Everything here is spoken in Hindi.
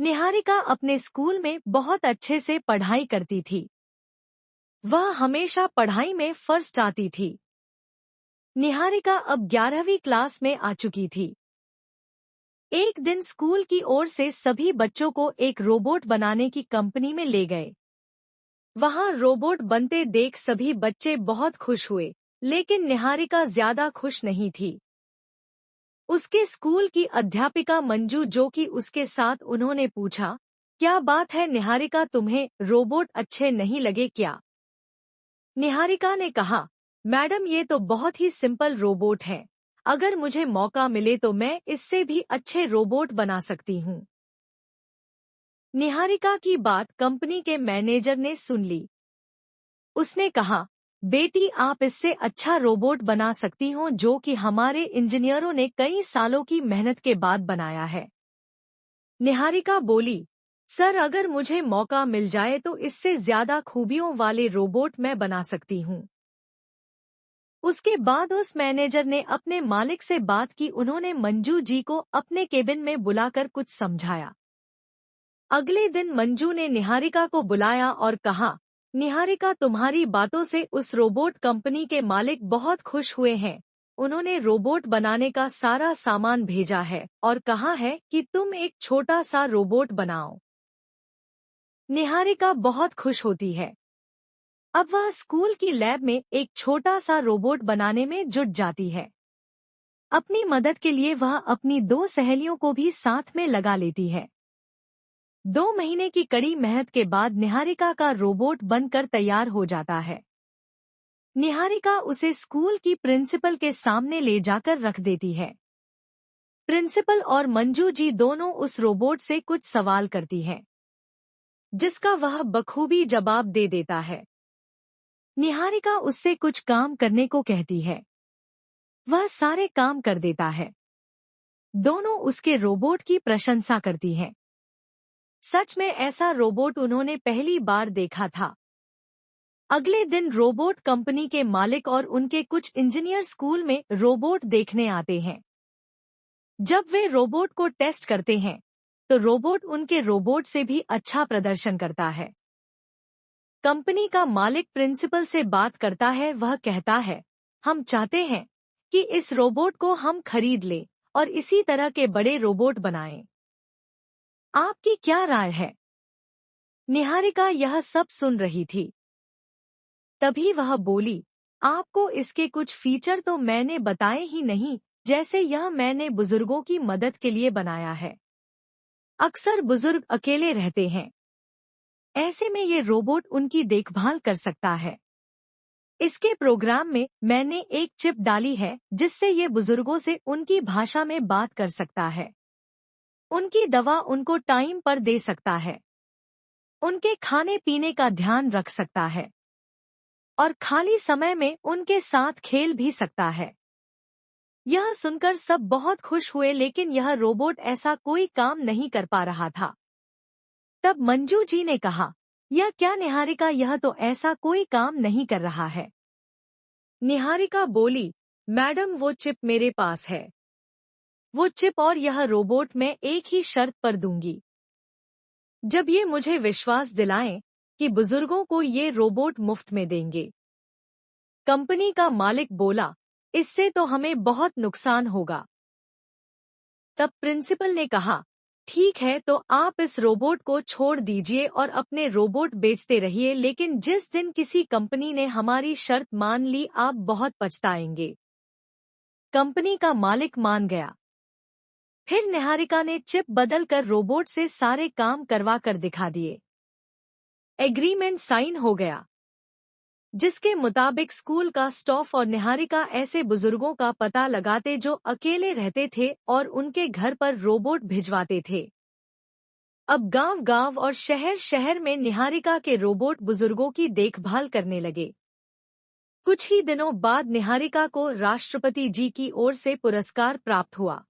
निहारिका अपने स्कूल में बहुत अच्छे से पढ़ाई करती थी। वह हमेशा पढ़ाई में फर्स्ट आती थी। निहारिका अब 11वीं क्लास में आ चुकी थी। एक दिन स्कूल की ओर से सभी बच्चों को एक रोबोट बनाने की कंपनी में ले गए। वहां रोबोट बनते देख सभी बच्चे बहुत खुश हुए, लेकिन निहारिका ज्यादा खुश नहीं थी। उसके स्कूल की अध्यापिका मंजू जो कि उसके साथ, उन्होंने पूछा, क्या बात है निहारिका, तुम्हें रोबोट अच्छे नहीं लगे क्या? निहारिका ने कहा, मैडम ये तो बहुत ही सिंपल रोबोट है। अगर मुझे मौका मिले तो मैं इससे भी अच्छे रोबोट बना सकती हूँ। निहारिका की बात कंपनी के मैनेजर ने सुन ली। उसने कहा, बेटी आप इससे अच्छा रोबोट बना सकती हो जो कि हमारे इंजीनियरों ने कई सालों की मेहनत के बाद बनाया है। निहारिका बोली, सर अगर मुझे मौका मिल जाए तो इससे ज्यादा खूबियों वाले रोबोट मैं बना सकती हूँ। उसके बाद उस मैनेजर ने अपने मालिक से बात की। उन्होंने मंजू जी को अपने केबिन में बुलाकर कुछ समझाया। अगले दिन मंजू ने निहारिका को बुलाया और कहा, निहारिका तुम्हारी बातों से उस रोबोट कंपनी के मालिक बहुत खुश हुए हैं। उन्होंने रोबोट बनाने का सारा सामान भेजा है और कहा है कि तुम एक छोटा सा रोबोट बनाओ। निहारिका बहुत खुश होती है। अब वह स्कूल की लैब में एक छोटा सा रोबोट बनाने में जुट जाती है। अपनी मदद के लिए वह अपनी 2 सहेलियों को भी साथ में लगा लेती है। 2 महीने की कड़ी मेहनत के बाद निहारिका का रोबोट बनकर तैयार हो जाता है। निहारिका उसे स्कूल की प्रिंसिपल के सामने ले जाकर रख देती है। प्रिंसिपल और मंजू जी दोनों उस रोबोट से कुछ सवाल करती हैं, जिसका वह बखूबी जवाब दे देता है। निहारिका उससे कुछ काम करने को कहती है। वह सारे काम कर देता है। दोनों उसके रोबोट की प्रशंसा करती हैं। सच में ऐसा रोबोट उन्होंने पहली बार देखा था। अगले दिन रोबोट कंपनी के मालिक और उनके कुछ इंजीनियर स्कूल में रोबोट देखने आते हैं। जब वे रोबोट को टेस्ट करते हैं, तो रोबोट उनके रोबोट से भी अच्छा प्रदर्शन करता है। कंपनी का मालिक प्रिंसिपल से बात करता है। वह कहता है, हम चाहते हैं कि इस रोबोट को हम खरीद लें और इसी तरह के बड़े रोबोट बनाएं। आपकी क्या राय है? निहारिका यह सब सुन रही थी। तभी वह बोली, आपको इसके कुछ फीचर तो मैंने बताए ही नहीं, जैसे यह मैंने बुजुर्गों की मदद के लिए बनाया है। अक्सर बुजुर्ग अकेले रहते हैं। ऐसे में ये रोबोट उनकी देखभाल कर सकता है। इसके प्रोग्राम में मैंने एक चिप डाली है जिससे ये बुजुर्गों से उनकी भाषा में बात कर सकता है। उनकी दवा उनको टाइम पर दे सकता है। उनके खाने पीने का ध्यान रख सकता है और खाली समय में उनके साथ खेल भी सकता है। यह सुनकर सब बहुत खुश हुए, लेकिन यह रोबोट ऐसा कोई काम नहीं कर पा रहा था। तब मंजू जी ने कहा, यह क्या निहारिका, यह तो ऐसा कोई काम नहीं कर रहा है। निहारिका बोली, मैडम वो चिप मेरे पास है। वो चिप और यह रोबोट मैं एक ही शर्त पर दूंगी। जब ये मुझे विश्वास दिलाएं कि बुजुर्गों को ये रोबोट मुफ्त में देंगे। कंपनी का मालिक बोला, इससे तो हमें बहुत नुकसान होगा। तब प्रिंसिपल ने कहा, ठीक है तो आप इस रोबोट को छोड़ दीजिए और अपने रोबोट बेचते रहिए, लेकिन जिस दिन किसी कंपनी ने हमारी शर्त मान ली आप बहुत पछताएंगे। कंपनी का मालिक मान गया। फिर निहारिका ने चिप बदलकर रोबोट से सारे काम करवा कर दिखा दिए। एग्रीमेंट साइन हो गया, जिसके मुताबिक स्कूल का स्टाफ और निहारिका ऐसे बुजुर्गों का पता लगाते जो अकेले रहते थे और उनके घर पर रोबोट भिजवाते थे। अब गांव-गांव और शहर-शहर में निहारिका के रोबोट बुजुर्गों की देखभाल करने लगे। कुछ ही दिनों बाद निहारिका को राष्ट्रपति जी की ओर से पुरस्कार प्राप्त हुआ।